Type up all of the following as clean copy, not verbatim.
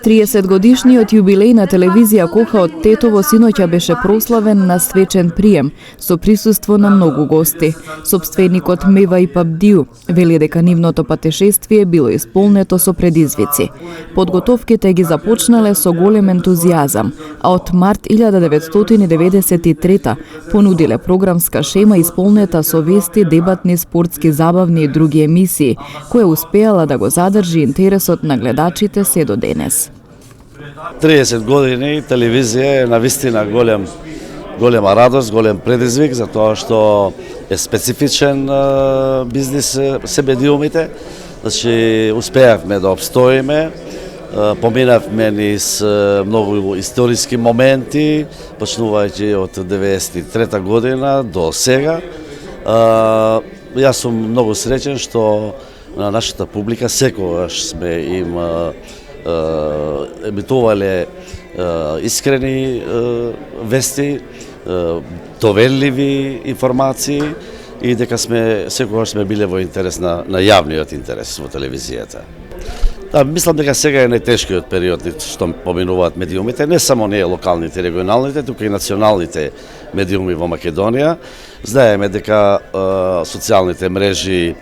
30-годишниот јубилеј на телевизија Коха од Тетово синоќа беше прославен на свечен прием со присуство на многу гости. Сопственикот Мева и Пабдију вели дека нивното патешествие било исполнето со предизвици. Подготовките ги започнале со голем ентузијазам, а од март 1993 понудиле програмска шема исполнета со вести, дебатни, спортски, забавни и други емисии, која успеала да го задржи интересот на гледачите се до денес. 30 години телевизија е навистина голема радост, голем предизвик, затоа што е специфичен бизнис се медиумите. Значи, успеавме да обстоиме, поминавме низ многу историски моменти, почнувајќи од 93 година до сега. Јас сум многу среќен што на нашата публика секогаш сме им емитувале искрени вести, доверливи информации и дека секогаш сме биле во интерес на јавниот интерес во телевизијата. Мислам дека сега е најтешкиот период што поминуваат медиумите, не само ние локалните, регионалните, туку и националните медиуми во Македонија. Знаеме дека социјалните мрежи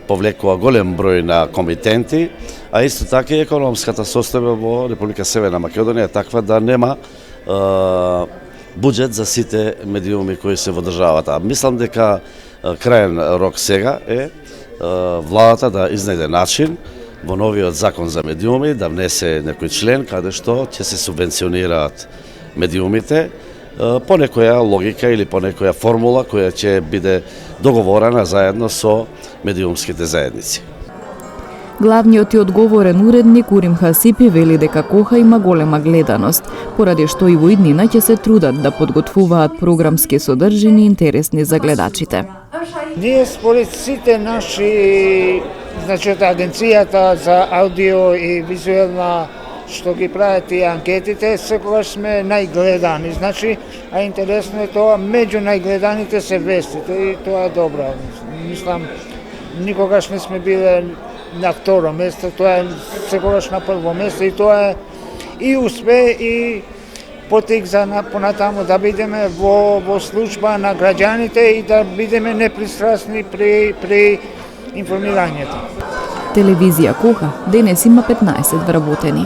повлекува голем број на комитенти, а исто така и економската состојба во Република Северна Македонија е таква да нема буџет за сите медиуми кои се во државата. Мислам дека крајен рок сега е владата да изнајде начин во новиот закон за медиуми да внесе некој член каде што ќе се субвенционираат медиумите по некоја логика или по некоја формула која ќе биде договорена заедно со медиумските заедници. Главниот и одговорен уредник Урим Хасипи вели дека Коха има голема гледаност, поради што и во иднина ќе се трудат да подготвуваат програмски содржини интересни за гледачите. Ние според сите наши, значи од агенцијата за аудио и визуелна што ги прават и анкетите, секогаш сме најгледани. Значи, а интересно е тоа, меѓу најгледаните се вестите и тоа е добро. Мислам, никогаш не сме биле на второ место, тоа е секогаш на прво место и тоа е и успех и потик за понатаму да бидеме во служба на граѓаните и да бидеме непристрасни при информирањето. Телевизија Коха денес има 15 вработени.